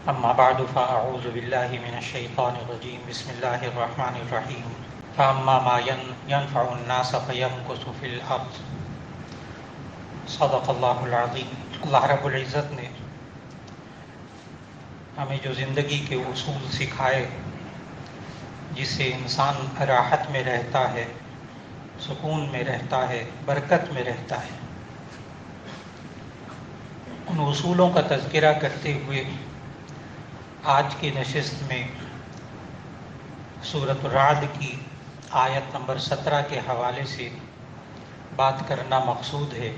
اما بعد فاعوذ باللہ من الشیطان الرجیم بسم اللہ الرحمن الرحیم فاما ما ينفع الناس فيمكث في الارض صدق اللہ العظیم۔ اللہ رب العزت نے ہمیں جو زندگی کے اصول سکھائے جس سے انسان راحت میں رہتا ہے، سکون میں رہتا ہے، برکت میں رہتا ہے، ان اصولوں کا تذکرہ کرتے ہوئے آج کی نشست میں سورۃ الرعد کی آیت نمبر 17 کے حوالے سے بات کرنا مقصود ہے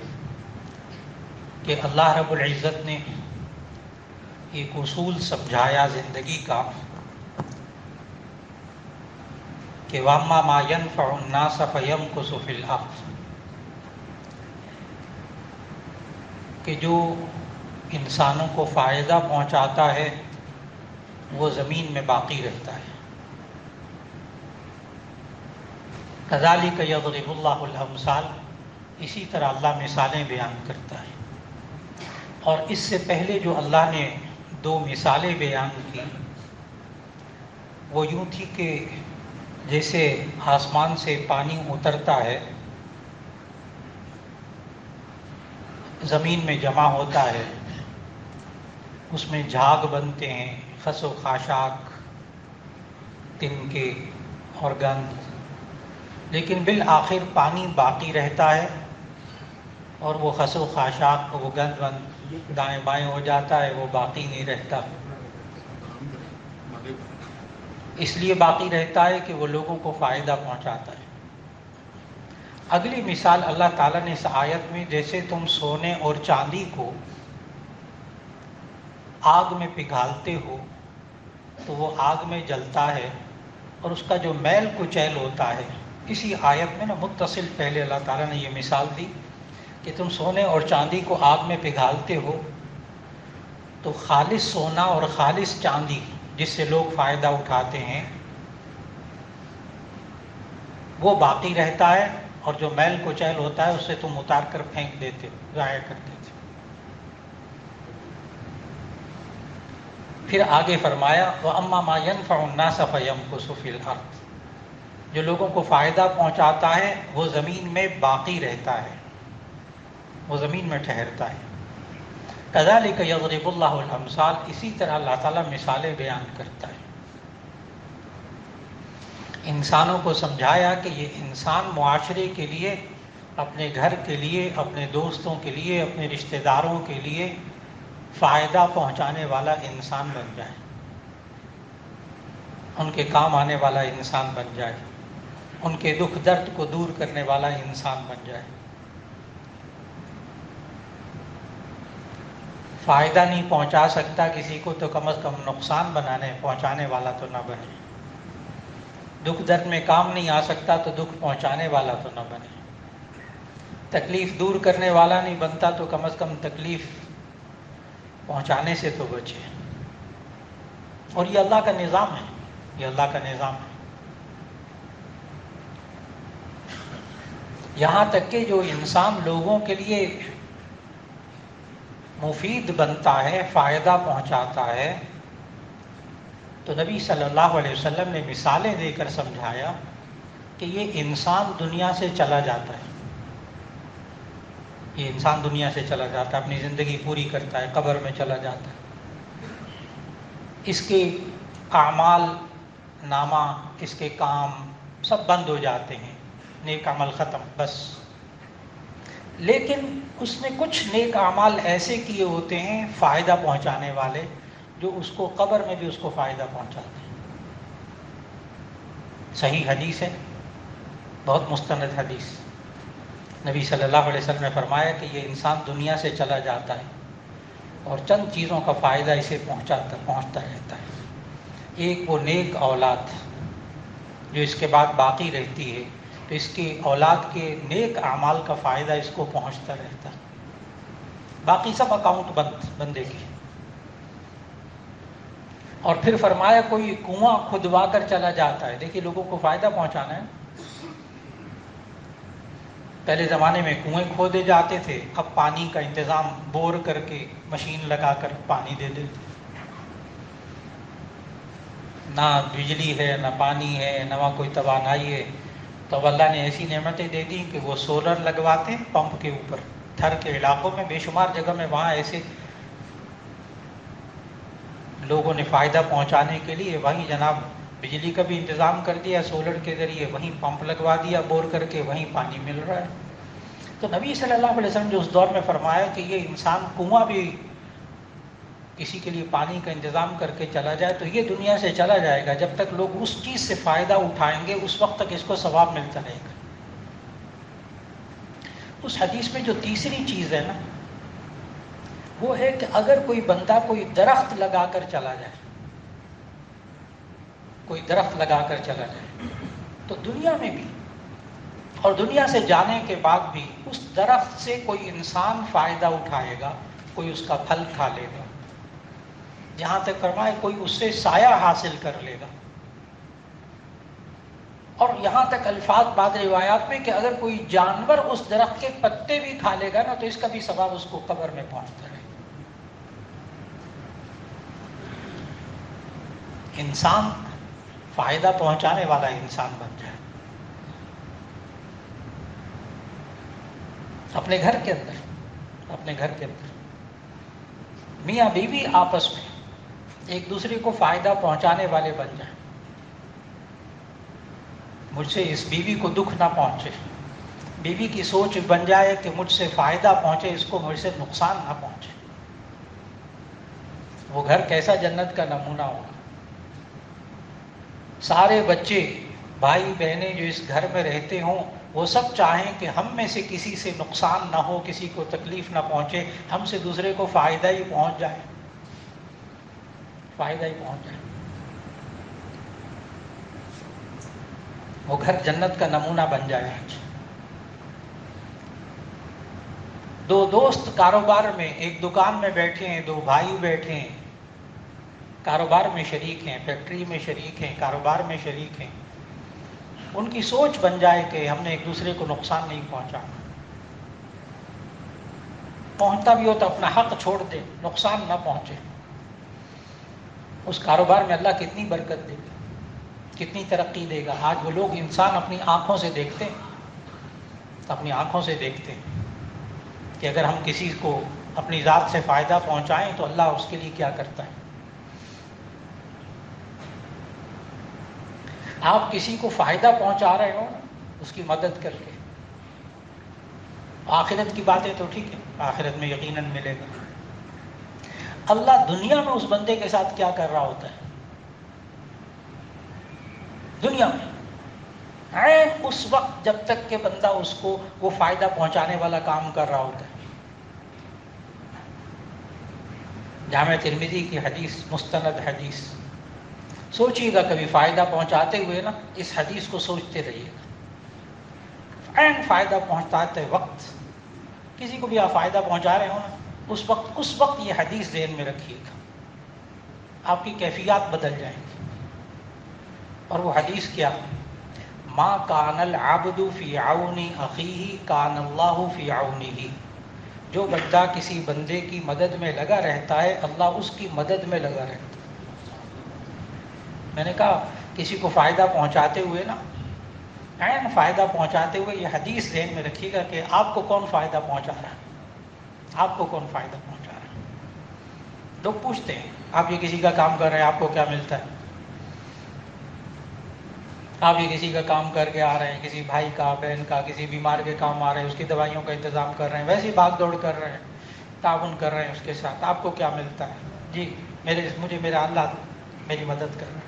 کہ اللہ رب العزت نے ایک اصول سمجھایا زندگی کا کہ وَأَمَّا مَا يَنْفَعُ النَّاسَ فَيَمْكُثُ فِي الْأَرْضِ، کہ جو انسانوں کو فائدہ پہنچاتا ہے وہ زمین میں باقی رہتا ہے۔ کذالک یضرب اللہ الامثال، اسی طرح اللہ مثالیں بیان کرتا ہے۔ اور اس سے پہلے جو اللہ نے دو مثالیں بیان کی وہ یوں تھی کہ جیسے آسمان سے پانی اترتا ہے، زمین میں جمع ہوتا ہے، اس میں جھاگ بنتے ہیں، خس و خاشاک، تنکے اور گند، لیکن بالآخر پانی باقی رہتا ہے اور وہ خس و خاشاک، وہ گند وند دائیں بائیں ہو جاتا ہے، وہ باقی نہیں رہتا۔ اس لیے باقی رہتا ہے کہ وہ لوگوں کو فائدہ پہنچاتا ہے۔ اگلی مثال اللہ تعالیٰ نے اس آیت میں، جیسے تم سونے اور چاندی کو آگ میں پگھالتے ہو تو وہ آگ میں جلتا ہے اور اس کا جو میل کچیل ہوتا ہے، اسی آیت میں متصل پہلے اللہ تعالیٰ نے یہ مثال دی کہ تم سونے اور چاندی کو آگ میں پگھالتے ہو تو خالص سونا اور خالص چاندی جس سے لوگ فائدہ اٹھاتے ہیں وہ باقی رہتا ہے، اور جو میل کچیل ہوتا ہے اسے تم اتار کر پھینک دیتے ہو، ضائع کر دیتے ہو۔ پھر آگے فرمایا وَأَمَّا مَا يَنْفَعُ النَّاسَ فَيَمْكُثُ فِي الْأَرْضِ، جو لوگوں کو فائدہ پہنچاتا ہے وہ زمین میں باقی رہتا ہے، وہ زمین میں ٹھہرتا ہے۔ کذالک یضرب اللہ الامثال، اسی طرح اللہ تعالیٰ مثالیں بیان کرتا ہے۔ انسانوں کو سمجھایا کہ یہ انسان معاشرے کے لیے، اپنے گھر کے لیے، اپنے دوستوں کے لیے، اپنے رشتہ داروں کے لیے فائدہ پہنچانے والا انسان بن جائے، ان کے کام آنے والا انسان بن جائے، ان کے دکھ درد کو دور کرنے والا انسان بن جائے۔ فائدہ نہیں پہنچا سکتا کسی کو تو کم از کم نقصان پہنچانے والا تو نہ بنے۔ دکھ درد میں کام نہیں آ سکتا تو دکھ پہنچانے والا تو نہ بنے۔ تکلیف دور کرنے والا نہیں بنتا تو کم از کم تکلیف پہنچانے سے تو بچے۔ اور یہ اللہ کا نظام ہے، یہ اللہ کا نظام ہے۔ یہاں تک کہ جو انسان لوگوں کے لیے مفید بنتا ہے، فائدہ پہنچاتا ہے، تو نبی صلی اللہ علیہ وسلم نے مثالیں دے کر سمجھایا کہ یہ انسان دنیا سے چلا جاتا ہے، یہ انسان دنیا سے چلا جاتا ہے، اپنی زندگی پوری کرتا ہے، قبر میں چلا جاتا ہے، اس کے اعمال نامہ، اس کے کام سب بند ہو جاتے ہیں، نیک عمل ختم بس۔ لیکن اس نے کچھ نیک اعمال ایسے کیے ہوتے ہیں فائدہ پہنچانے والے، جو اس کو قبر میں بھی اس کو فائدہ پہنچاتے ہیں۔ صحیح حدیث ہے، بہت مستند حدیث۔ نبی صلی اللہ علیہ وسلم نے فرمایا کہ یہ انسان دنیا سے چلا جاتا ہے اور چند چیزوں کا فائدہ اسے پہنچتا رہتا ہے۔ ایک وہ نیک اولاد جو اس کے بعد باقی رہتی ہے، تو اس کی اولاد کے نیک اعمال کا فائدہ اس کو پہنچتا رہتا ہے، باقی سب اکاؤنٹ بندے کے۔ اور پھر فرمایا کوئی کنواں کھدوا کر چلا جاتا ہے، دیکھیے لوگوں کو فائدہ پہنچانا ہے۔ پہلے زمانے میں کنویں کھودے جاتے تھے، اب پانی کا انتظام بور کر کے مشین لگا کر پانی دے دیتے۔ نہ بجلی ہے، نہ پانی ہے، نہ وہاں کوئی توانائی ہے، تو اب اللہ نے ایسی نعمتیں دے دی کہ وہ سولر لگواتے ہیں پمپ کے اوپر، تھر کے علاقوں میں بے شمار جگہ میں وہاں ایسے لوگوں نے فائدہ پہنچانے کے لیے وہیں جناب بجلی کا بھی انتظام کر دیا، سولر کے ذریعے وہیں پمپ لگوا دیا بور کر کے، وہیں پانی مل رہا ہے۔ تو نبی صلی اللہ علیہ وسلم جو اس دور میں فرمایا کہ یہ انسان کنواں بھی کسی کے لیے پانی کا انتظام کر کے چلا جائے تو یہ دنیا سے چلا جائے گا، جب تک لوگ اس چیز سے فائدہ اٹھائیں گے اس وقت تک اس کو ثواب ملتا رہے گا۔ اس حدیث میں جو تیسری چیز ہے نا وہ ہے کہ اگر کوئی بندہ کوئی درخت لگا کر چلا جائے، کوئی درخت لگا کر چلا جائے تو دنیا میں بھی اور دنیا سے جانے کے بعد بھی اس درخت سے کوئی انسان فائدہ اٹھائے گا، کوئی اس کا پھل کھا لے گا، جہاں تک فرمائے کوئی اس سے سایہ حاصل کر لے گا، اور یہاں تک الفاظ بعض روایات میں کہ اگر کوئی جانور اس درخت کے پتے بھی کھا لے گا نا تو اس کا بھی ثواب اس کو قبر میں پہنچتا رہے گا۔ انسان فائدہ پہنچانے والا انسان بن جائے، اپنے گھر کے اندر میاں بیوی آپس میں ایک دوسرے کو فائدہ پہنچانے والے بن جائیں۔ مجھ سے اس بیوی کو دکھ نہ پہنچے، بیوی کی سوچ بن جائے کہ مجھ سے فائدہ پہنچے، اس کو مجھ سے نقصان نہ پہنچے۔ وہ گھر کیسا جنت کا نمونہ ہوگا۔ سارے بچے بھائی بہنیں جو اس گھر میں رہتے ہوں وہ سب چاہیں کہ ہم میں سے کسی سے نقصان نہ ہو، کسی کو تکلیف نہ پہنچے، ہم سے دوسرے کو فائدہ ہی پہنچ جائے، فائدہ ہی پہنچ جائے۔ وہ گھر جنت کا نمونہ بن جائے۔ دو دوست کاروبار میں ایک دکان میں بیٹھے ہیں، دو بھائی بیٹھے ہیں، کاروبار میں شریک ہیں، فیکٹری میں شریک ہیں، کاروبار میں شریک ہیں، ان کی سوچ بن جائے کہ ہم نے ایک دوسرے کو نقصان نہیں پہنچانا، پہنچتا بھی ہو تو اپنا حق چھوڑ دے، نقصان نہ پہنچے۔ اس کاروبار میں اللہ کتنی برکت دے گا، کتنی ترقی دے گا۔ آج وہ لوگ انسان اپنی آنکھوں سے دیکھتے ہیں، اپنی آنکھوں سے دیکھتے ہیں کہ اگر ہم کسی کو اپنی ذات سے فائدہ پہنچائیں تو اللہ اس کے لیے کیا کرتا ہے۔ آپ کسی کو فائدہ پہنچا رہے ہو اس کی مدد کر کے، آخرت کی باتیں تو ٹھیک ہے، آخرت میں یقیناً ملے گا۔ اللہ دنیا میں اس بندے کے ساتھ کیا کر رہا ہوتا ہے، دنیا میں عین اس وقت جب تک کہ بندہ اس کو وہ فائدہ پہنچانے والا کام کر رہا ہوتا ہے۔ جامع ترمذی کی حدیث، مستند حدیث، سوچیے گا کبھی فائدہ پہنچاتے ہوئے نا اس حدیث کو سوچتے رہیے گا۔ عین فائدہ پہنچاتے وقت کسی کو بھی آپ فائدہ پہنچا رہے ہو نا اس وقت یہ حدیث ذہن میں رکھیے گا، آپ کی کیفیات بدل جائیں گی۔ اور وہ حدیث کیا؟ ما کان العبد فی عون اخیہ کان اللہ فی عونہ۔ جو بندہ کسی بندے کی مدد میں لگا رہتا ہے اللہ اس کی مدد میں لگا رہتا ہے۔ میں نے کہا کسی کو فائدہ پہنچاتے ہوئے نا عین فائدہ پہنچاتے ہوئے یہ حدیث ذہن میں رکھیے گا کہ آپ کو کون فائدہ پہنچا رہا ہے، آپ کو کون فائدہ پہنچا رہا ہے۔ لوگ پوچھتے ہیں آپ یہ کسی کا کام کر رہے ہیں آپ کو کیا ملتا ہے، آپ یہ کسی کا کام کر کے آ رہے ہیں، کسی بھائی کا، بہن کا، کسی بیمار کے کام آ رہے ہیں، اس کی دوائیوں کا انتظام کر رہے ہیں، ویسے ہی بھاگ دوڑ کر رہے ہیں، تعاون کر رہے ہیں اس کے ساتھ، آپ کو کیا ملتا ہے؟ جی مجھے میرا اللہ میری مدد کر رہا ہے۔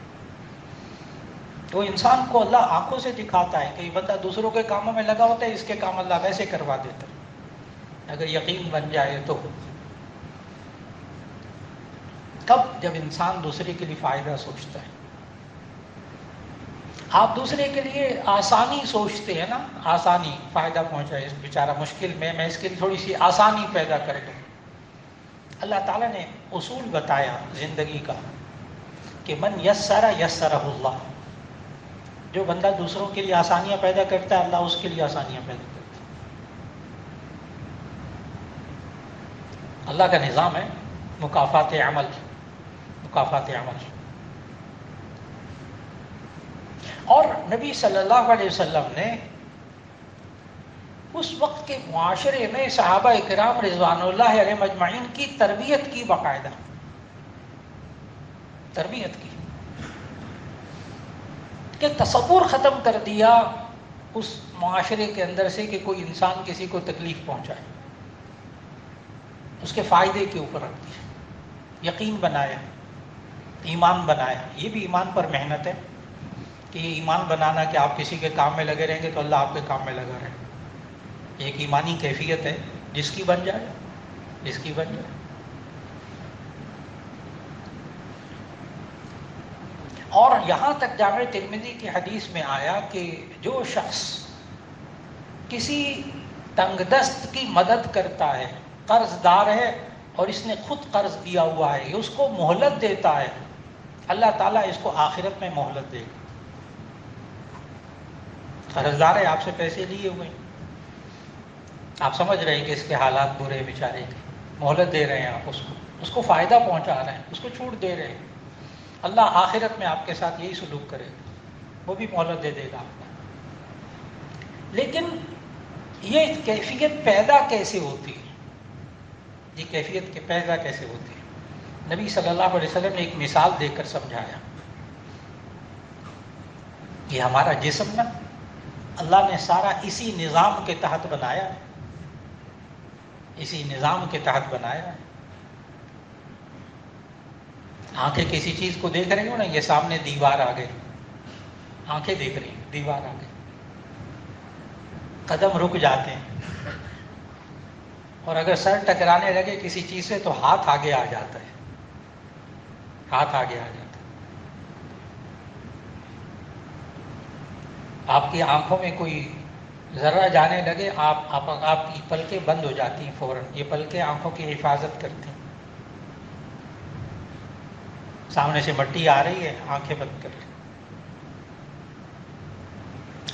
تو انسان کو اللہ آنکھوں سے دکھاتا ہے کہ یہ بندہ دوسروں کے کاموں میں لگا ہوتا ہے، اس کے کام اللہ ویسے کروا دیتا ہے، اگر یقین بن جائے تو۔ کب؟ جب انسان دوسرے کے لیے فائدہ سوچتا ہے۔ آپ دوسرے کے لیے آسانی سوچتے ہیں نا، آسانی، فائدہ پہنچائے، اس بیچارہ مشکل میں اس کے لیے تھوڑی سی آسانی پیدا کر دوں۔ اللہ تعالیٰ نے اصول بتایا زندگی کا کہ من یسر یسرہ اللہ، جو بندہ دوسروں کے لیے آسانیاں پیدا کرتا ہے اللہ اس کے لیے آسانیاں پیدا کرتا ہے۔ اللہ کا نظام ہے مکافات عمل، مکافات عمل۔ اور نبی صلی اللہ علیہ وسلم نے اس وقت کے معاشرے میں صحابہ کرام رضوان اللہ علیہم اجمعین کی تربیت کی، باقاعدہ تربیت کی، کہ تصور ختم کر دیا اس معاشرے کے اندر سے کہ کوئی انسان کسی کو تکلیف پہنچائے، اس کے فائدے کے اوپر رکھ دیا، یقین بنایا، ایمان بنایا۔ یہ بھی ایمان پر محنت ہے کہ یہ ایمان بنانا کہ آپ کسی کے کام میں لگے رہیں گے تو اللہ آپ کے کام میں لگا رہے، ایک ایمانی کیفیت ہے، جس کی بن جائے، جس کی بن جائے۔ اور یہاں تک جامع ترمذی کی حدیث میں آیا کہ جو شخص کسی تنگ دست کی مدد کرتا ہے، قرض دار ہے اور اس نے خود قرض دیا ہوا ہے، اس کو مہلت دیتا ہے، اللہ تعالیٰ اس کو آخرت میں مہلت دے گا۔ قرض دار ہے، آپ سے پیسے لیے ہوئے ہیں، آپ سمجھ رہے ہیں کہ اس کے حالات برے بیچارے کے، مہلت دے رہے ہیں آپ اس کو فائدہ پہنچا رہے ہیں، اس کو چھوٹ دے رہے ہیں، اللہ آخرت میں آپ کے ساتھ یہی سلوک کرے گا، وہ بھی مہلت دے دے گا آپ کو۔ لیکن یہ کیفیت پیدا کیسے ہوتی ہے؟ یہ کیفیت پیدا کیسے ہوتی ہے؟ نبی صلی اللہ علیہ وسلم نے ایک مثال دے کر سمجھایا۔ یہ ہمارا جسم نا، اللہ نے سارا اسی نظام کے تحت بنایا ہے، اسی نظام کے تحت بنایا ہے۔ آنکھیں کسی چیز کو دیکھ رہی ہو نا، یہ سامنے دیوار آ گئی، آنکھیں دیکھ رہی ہیں، دیوار آ گئی، قدم رک جاتے ہیں، اور اگر سر ٹکرانے لگے کسی چیز سے تو ہاتھ آگے آ جاتا ہے، ہاتھ آگے آ جاتا ہے۔ آپ کی آنکھوں میں کوئی ذرہ جانے لگے، آپ کی پلکیں بند ہو جاتی ہیں فوراً، یہ پلکیں آنکھوں کی حفاظت کرتی ہیں۔ سامنے سے مٹی آ رہی ہے، آنکھیں بند کر لی۔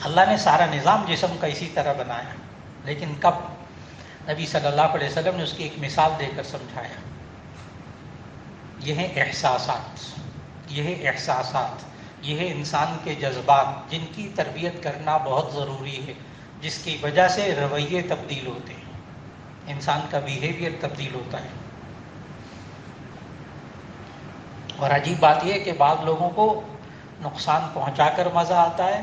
اللہ نے سارا نظام جسم کا اسی طرح بنایا، لیکن کب؟ نبی صلی اللہ علیہ وسلم نے اس کی ایک مثال دے کر سمجھایا۔ یہ ہیں احساسات، یہ ہیں احساسات، یہ ہیں انسان کے جذبات، جن کی تربیت کرنا بہت ضروری ہے، جس کی وجہ سے رویے تبدیل ہوتے ہیں، انسان کا بیہیویئر تبدیل ہوتا ہے۔ اور عجیب بات یہ ہے کہ بعض لوگوں کو نقصان پہنچا کر مزہ آتا ہے،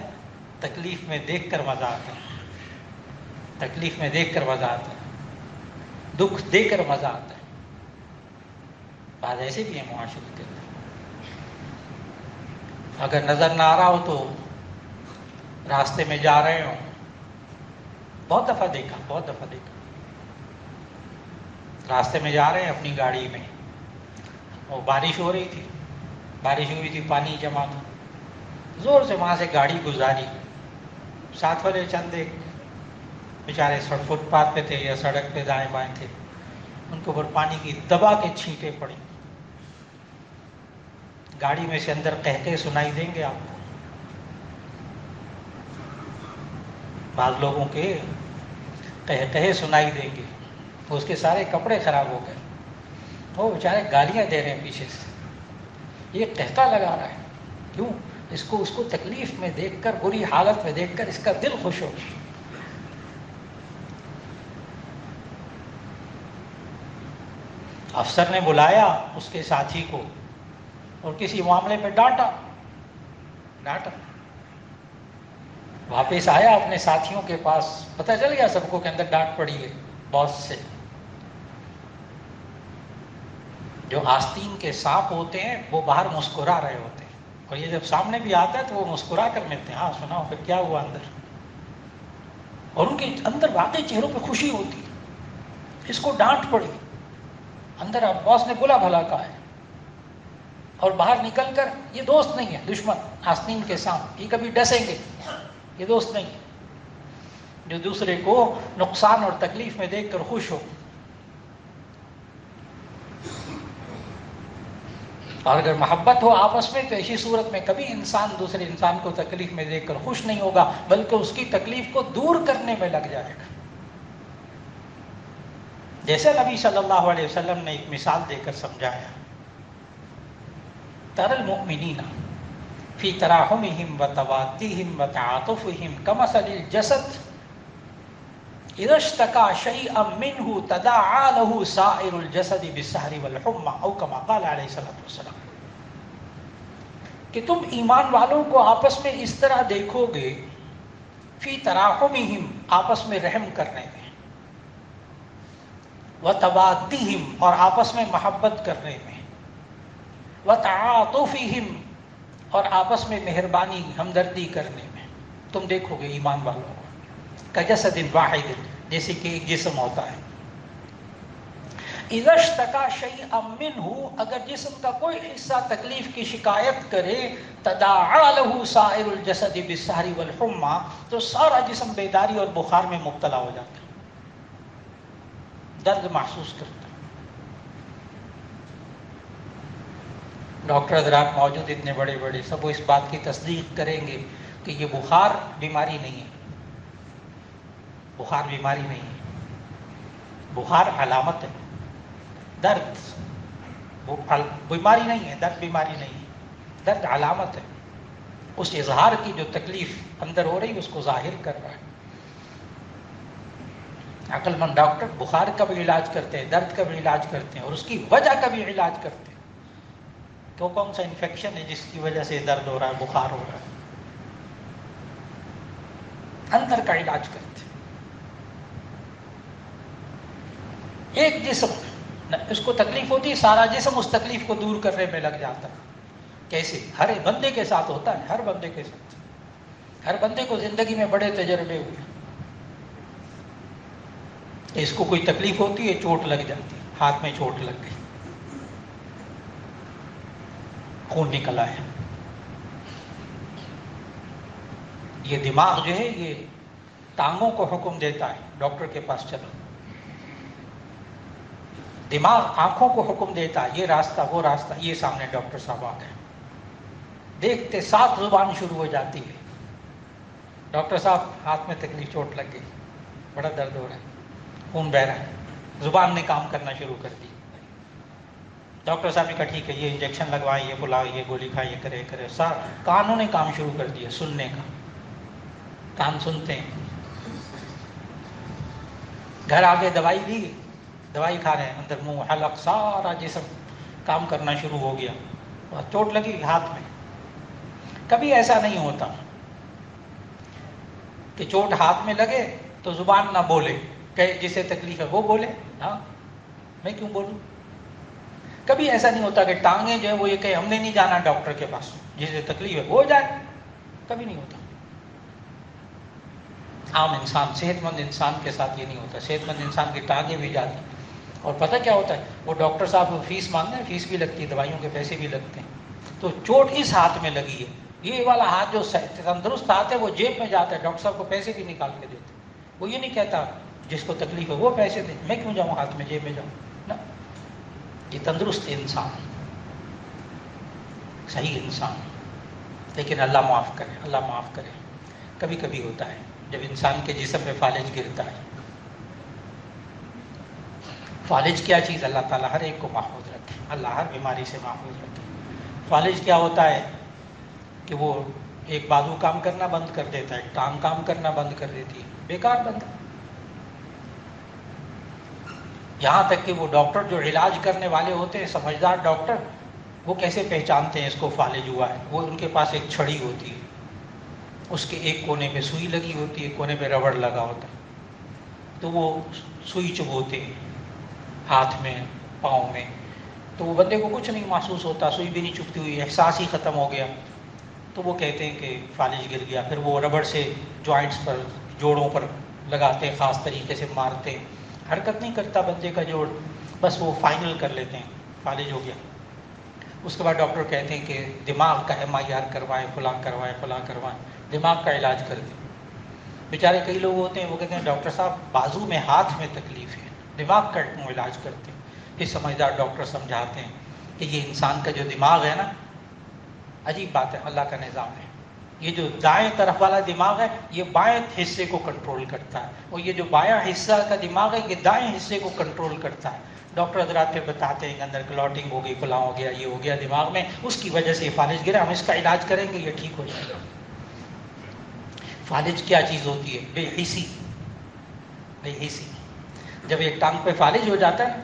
تکلیف میں دیکھ کر مزہ آتا ہے، تکلیف میں دیکھ کر مزہ آتا ہے، دکھ دے کر مزہ آتا ہے۔ بعض ایسے بھی ہیں معاشرے کے اندر، اگر نظر نہ آ رہا ہو تو راستے میں جا رہے ہوں، بہت دفعہ دیکھا، بہت دفعہ دیکھا، راستے میں جا رہے ہیں اپنی گاڑی میں، وہ بارش ہو رہی تھی، بارش ہوئی تھی، پانی جمع تھا، زور سے وہاں سے گاڑی گزاری، ساتھ والے چند ایک بیچارے فٹ پاتھ پہ تھے یا سڑک پہ دائیں بائیں تھے، ان کے اوپر پانی کی دبا کے چھینٹیں پڑی، گاڑی میں سے اندر قہقہے سنائی دیں گے آپ کو، بعض لوگوں کے قہقہے سنائی دیں گے، اس کے سارے کپڑے خراب ہو گئے، وہ بیچارے گالیاں دے رہے ہیں پیچھے سے، یہ قہقہ لگا رہا ہے، کیوں؟ اس کو تکلیف میں دیکھ کر، بری حالت میں دیکھ کر اس کا دل خوش ہو۔ افسر نے بلایا اس کے ساتھی کو اور کسی معاملے پہ ڈانٹا، واپس آیا اپنے ساتھیوں کے پاس، پتہ چل گیا سب کو کہ اندر ڈانٹ پڑی ہے باس سے۔ جو آستین کے سانپ ہوتے ہیں وہ باہر مسکرا رہے ہوتے ہیں، اور یہ جب سامنے بھی آتا ہے تو وہ مسکرا کر ملتے ہیں، ہاں سناؤ پھر کیا ہوا اندر، اور ان کے اندر واقعی چہروں پہ خوشی ہوتی ہے، اس کو ڈانٹ پڑی، اندر باس نے بلا بھلا کہا ہے، اور باہر نکل کر یہ دوست نہیں ہے، دشمن، آستین کے سانپ، یہ کبھی ڈسیں گے، یہ دوست نہیں ہے، جو دوسرے کو نقصان اور تکلیف میں دیکھ کر خوش ہو۔ اور اگر محبت ہو آپس میں تو ایسی صورت میں کبھی انسان دوسرے انسان کو تکلیف میں دیکھ کر خوش نہیں ہوگا، بلکہ اس کی تکلیف کو دور کرنے میں لگ جائے گا۔ جیسے نبی صلی اللہ علیہ وسلم نے ایک مثال دے کر سمجھایا، تر المؤمنین فی تراحمہم وتوادیہم وتعاطفہم کمثل الجسد اذا اشتکا شیئا منہ تداعی لہ سائر الجسد بالسہر والحمى او کما قال علیہ الصلوۃ والسلام، کہ تم ایمان والوں کو آپس میں اس طرح دیکھو گے، فی تراحمہم آپس میں رحم کرنے میں، وتوادیہم اور آپس میں محبت کرنے میں، وتعاطفہم اور آپس میں مہربانی ہمدردی کرنے میں، تم دیکھو گے ایمان والوں کو کجسد واحد، جیسے کہ ایک جسم ہوتا ہے، اذا اشتکا شیئا منہ اگر جسم کا کوئی حصہ تکلیف کی شکایت کرے، تداعی لہ سائر الجسد بالسہر والحمى تو سارا جسم بیداری اور بخار میں مبتلا ہو جاتا ہے، درد محسوس کرتا ہے۔ ڈاکٹر حضرات موجود اتنے بڑے بڑے، سب وہ اس بات کی تصدیق کریں گے کہ یہ بخار بیماری نہیں ہے، بخار بیماری نہیں ہے، بخار علامت ہے، درد بیماری نہیں ہے، درد بیماری نہیں ہے، درد علامت ہے، اس اظہار کی جو تکلیف اندر ہو رہی ہے اس کو ظاہر کر رہا ہے۔ عقل مند ڈاکٹر بخار کا بھی علاج کرتے ہیں، درد کا بھی علاج کرتے ہیں، اور اس کی وجہ کا بھی علاج کرتے ہیں، کہ وہ کون سا انفیکشن ہے جس کی وجہ سے درد ہو رہا ہے، بخار ہو رہا ہے، اندر کا علاج کرتے ہیں۔ ایک جسم اس کو تکلیف ہوتی ہے، سارا جسم اس تکلیف کو دور کرنے میں لگ جاتا ہے۔ کیسے؟ ہر بندے کے ساتھ ہوتا ہے، ہر بندے کے ساتھ، ہر بندے کو زندگی میں بڑے تجربے ہوئے، اس کو کوئی تکلیف ہوتی ہے، چوٹ لگ جاتی ہے، ہاتھ میں چوٹ لگ گئی، خون نکل آیا، یہ دماغ جو ہے یہ ٹانگوں کو حکم دیتا ہے ڈاکٹر کے پاس چلو، دماغ آنکھوں کو حکم دیتا ہے یہ راستہ وہ راستہ، یہ سامنے ڈاکٹر صاحب آ گئے، دیکھتے ساتھ زبان شروع ہو جاتی ہے، ڈاکٹر صاحب ہاتھ میں تکلیف، چوٹ لگ گئی، بڑا درد ہو رہا ہے، خون بہ رہا ہے، زبان نے کام کرنا شروع کر دی، ڈاکٹر صاحب نے کہا ٹھیک ہے یہ انجیکشن لگوائیں، یہ بلاؤ، یہ گولی کھائیں، یہ کرے، کانوں نے کام شروع کر دیا، سننے کا، کان سنتے ہیں، گھر آگے دوائی لی، دوائی کھا رہے ہیں، اندر منہ حلق سارا جسم کام کرنا شروع ہو گیا، اور چوٹ لگی ہاتھ میں۔ کبھی ایسا نہیں ہوتا کہ چوٹ ہاتھ میں لگے تو زبان نہ بولے، کہ جسے تکلیف ہے وہ بولے، ہاں میں کیوں بولوں؟ کبھی ایسا نہیں ہوتا کہ ٹانگیں جو ہے وہ یہ کہ ہم نے نہیں جانا ڈاکٹر کے پاس، جسے تکلیف ہے وہ جائے، کبھی نہیں ہوتا۔ عام انسان، صحت مند انسان کے ساتھ یہ نہیں ہوتا، صحت مند انسان کی ٹانگیں بھی جاتی، اور پتہ کیا ہوتا ہے، وہ ڈاکٹر صاحب فیس مانگتے ہیں، فیس بھی لگتی ہے، دوائیوں کے پیسے بھی لگتے ہیں، تو چوٹ اس ہاتھ میں لگی ہے، یہ والا ہاتھ جو تندرست ہاتھ ہے وہ جیب میں جاتا ہے، ڈاکٹر صاحب کو پیسے بھی نکال کے دیتے، وہ یہ نہیں کہتا جس کو تکلیف ہے وہ پیسے دے، میں کیوں جاؤں ہاتھ میں، جیب میں جاؤں نا، یہ تندرست انسان، صحیح انسان۔ لیکن اللہ معاف کرے، اللہ معاف کرے، کبھی کبھی ہوتا ہے جب انسان کے جسم میں فالج گرتا ہے۔ فالج کیا چیز؟ اللہ تعالیٰ ہر ایک کو محفوظ رکھے، اللہ ہر بیماری سے محفوظ رکھے۔ فالج کیا ہوتا ہے کہ وہ ایک بازو کام کرنا بند کر دیتا ہے، ٹانگ کام کرنا بند کر دیتی ہے، بیکار بند۔ یہاں تک کہ وہ ڈاکٹر جو علاج کرنے والے ہوتے ہیں، سمجھدار ڈاکٹر، وہ کیسے پہچانتے ہیں اس کو فالج ہوا ہے؟ وہ ان کے پاس ایک چھڑی ہوتی ہے، اس کے ایک کونے پہ سوئی لگی ہوتی ہے، ایک کونے پہ ربڑ لگا ہوتا ہے، تو وہ سوئی چبوتے ہیں ہاتھ میں، پاؤں میں، تو وہ بندے کو کچھ نہیں محسوس ہوتا، سوئی بھی نہیں چبھتی ہوئی، احساس ہی ختم ہو گیا، تو وہ کہتے ہیں کہ فالج گر گیا۔ پھر وہ ربڑ سے جوائنٹس پر، جوڑوں پر لگاتے ہیں، خاص طریقے سے مارتے ہیں، حرکت نہیں کرتا بندے کا جوڑ، بس وہ فائنل کر لیتے ہیں فالج ہو گیا۔ اس کے بعد ڈاکٹر کہتے ہیں کہ دماغ کا MIR کروائیں، فلاں کروائیں، فلاں کروائیں، دماغ کا علاج کر دیں۔ بیچارے کئی لوگ ہوتے ہیں وہ کہتے ہیں ڈاکٹر صاحب بازو میں، ہاتھ میں تکلیف ہے، دماغ کا علاج کرتے ہیں۔ پھر سمجھدار ڈاکٹر سمجھاتے ہیں کہ یہ انسان کا جو دماغ ہے نا، عجیب بات ہے، اللہ کا نظام ہے، یہ جو دائیں طرف والا دماغ ہے یہ بائیں حصے کو کنٹرول کرتا ہے، اور یہ جو بایاں حصہ کا دماغ ہے یہ دائیں حصے کو کنٹرول کرتا ہے۔ ڈاکٹر حضرات پھر بتاتے ہیں کہ اندر کلوٹنگ ہو گئی، فلاں ہو گیا، یہ ہو گیا دماغ میں، اس کی وجہ سے یہ فالج گرا، ہم اس کا علاج کریں گے، یہ ٹھیک ہو جائے گا۔ فالج کیا چیز ہوتی ہے؟ بے حسی۔ بے حسی، جب ایک ٹانگ پہ فالج ہو جاتا ہے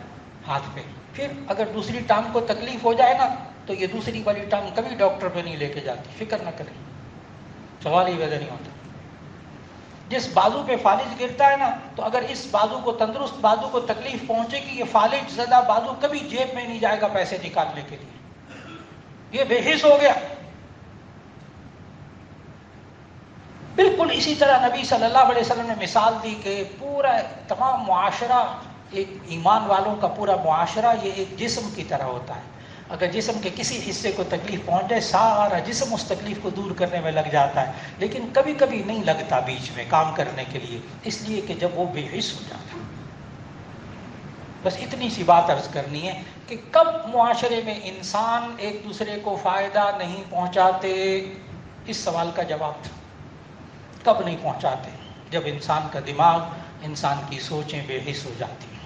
ہاتھ پہ، پھر اگر دوسری ٹانگ کو تکلیف ہو جائے نا تو یہ دوسری والی ٹانگ کبھی ڈاکٹر پہ نہیں لے کے جاتی، فکر نہ کریں، سوال ہی پیدا نہیں ہوتا۔ جس بازو پہ فالج گرتا ہے نا، تو اگر اس بازو کو، تندرست بازو کو تکلیف پہنچے گی، یہ فالج زدہ بازو کبھی جیب میں نہیں جائے گا پیسے نکالنے کے لیے، یہ بے حس ہو گیا۔ بالکل اسی طرح نبی صلی اللہ علیہ وسلم نے مثال دی کہ پورا تمام معاشرہ، ایک ایمان والوں کا پورا معاشرہ یہ ایک جسم کی طرح ہوتا ہے۔ اگر جسم کے کسی حصے کو تکلیف پہنچ جائے، سارا جسم اس تکلیف کو دور کرنے میں لگ جاتا ہے، لیکن کبھی کبھی نہیں لگتا بیچ میں کام کرنے کے لیے، اس لیے کہ جب وہ بے حس ہو جاتا ہے۔ بس اتنی سی بات عرض کرنی ہے کہ کب معاشرے میں انسان ایک دوسرے کو فائدہ نہیں پہنچاتے، اس سوال کا جواب تھا۔ کب نہیں پہنچاتے؟ جب انسان کا دماغ، انسان کی سوچیں بے حس ہو جاتی ہیں۔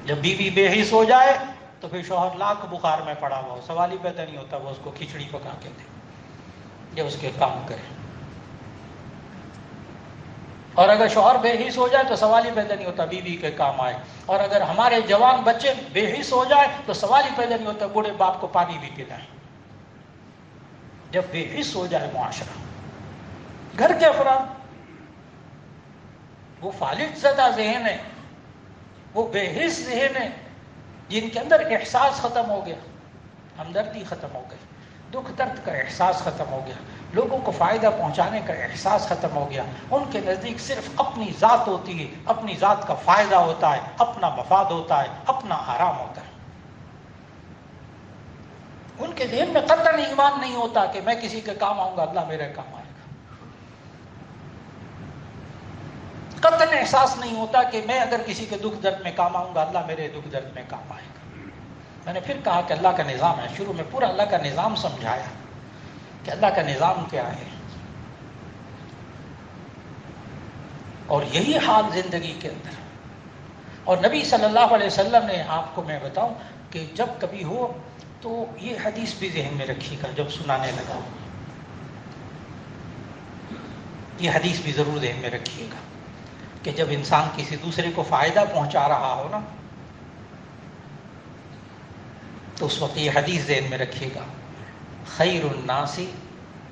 جب بیوی بے حس ہو جائے تو پھر شوہر لاکھ بخار میں پڑا ہوا ہو، سوال ہی پیدا نہیں ہوتا وہ اس کو کھچڑی پکا کے دے یا اس کے کام کرے۔ اور اگر شوہر بے حس ہو جائے تو سوال ہی پیدا نہیں ہوتا بیوی کے کام آئے، اور اگر ہمارے جوان بچے بے حس ہو جائے تو سوال ہی پیدا نہیں ہوتا بوڑھے باپ کو پانی بھی پلائیں۔ جب بے حس ہو جائے معاشرہ، گھر کے افراد، وہ فالج زدہ ذہن ہے، وہ بے حس ذہن ہے، جن کے اندر احساس ختم ہو گیا، ہمدردی ختم ہو گئی، دکھ درد کا احساس ختم ہو گیا، لوگوں کو فائدہ پہنچانے کا احساس ختم ہو گیا، ان کے نزدیک صرف اپنی ذات ہوتی ہے، اپنی ذات کا فائدہ ہوتا ہے، اپنا مفاد ہوتا ہے، اپنا آرام ہوتا ہے۔ ان کے ذہن میں قطعاً ایمان نہیں ہوتا کہ میں کسی کے کام آؤں گا اللہ میرے کام آئے گا، قطعاً احساس نہیں ہوتا کہ میں اگر کسی کے دکھ درد میں کام آؤں گا اللہ میرے دکھ درد میں کام آئے گا۔ میں نے پھر کہا کہ اللہ کا نظام ہے، شروع میں پورا اللہ کا نظام سمجھایا کہ اللہ کا نظام کیا ہے، اور یہی حال زندگی کے اندر۔ اور نبی صلی اللہ علیہ وسلم نے، آپ کو میں بتاؤں کہ جب کبھی ہو تو یہ حدیث بھی ذہن میں رکھیے گا، جب سنانے لگا یہ حدیث بھی ضرور ذہن میں رکھیے گا کہ جب انسان کسی دوسرے کو فائدہ پہنچا رہا ہو نا، تو اس وقت یہ حدیث ذہن میں رکھیے گا، خیر الناس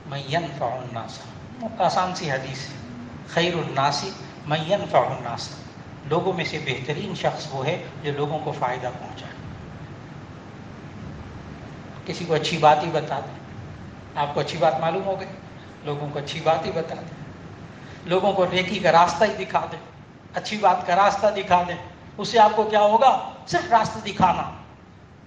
من ينفع الناس۔ آسان سی حدیث ہے، خیر الناس من ينفع الناس، لوگوں میں سے بہترین شخص وہ ہے جو لوگوں کو فائدہ پہنچائے۔ کسی کو اچھی بات ہی بتا دیں، آپ کو اچھی بات معلوم ہو گئی، لوگوں کو اچھی بات ہی بتا دیں، لوگوں کو نیکی کا راستہ ہی دکھا دیں، اچھی بات کا راستہ دکھا دیں، اس سے آپ کو کیا ہوگا؟ صرف راستہ دکھانا،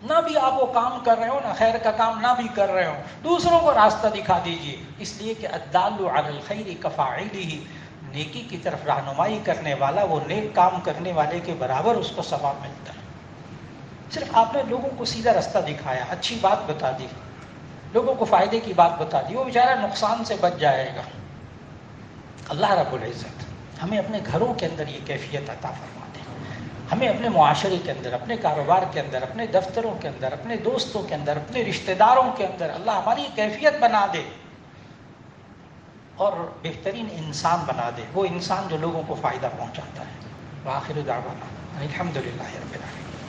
نہ بھی آپ وہ کام کر رہے ہو، نہ خیر کا کام نہ بھی کر رہے ہو، دوسروں کو راستہ دکھا دیجئے، اس لیے کہ الدال علی الخیر کفاعلہ، نیکی کی طرف رہنمائی کرنے والا وہ نیک کام کرنے والے کے برابر اس کو ثواب ملتا ہے۔ صرف آپ نے لوگوں کو سیدھا راستہ دکھایا، اچھی بات بتا دی، لوگوں کو فائدے کی بات بتا دی، وہ بیچارہ نقصان سے بچ جائے گا۔ اللہ رب العزت ہمیں اپنے گھروں کے اندر یہ کیفیت عطا فرما دے، ہمیں اپنے معاشرے کے اندر، اپنے کاروبار کے اندر، اپنے دفتروں کے اندر، اپنے دوستوں کے اندر، اپنے رشتہ داروں کے اندر اللہ ہماری کیفیت بنا دے اور بہترین انسان بنا دے، وہ انسان جو لوگوں کو فائدہ پہنچاتا ہے۔ وآخر دعوانا الحمدللہ رب العالمین۔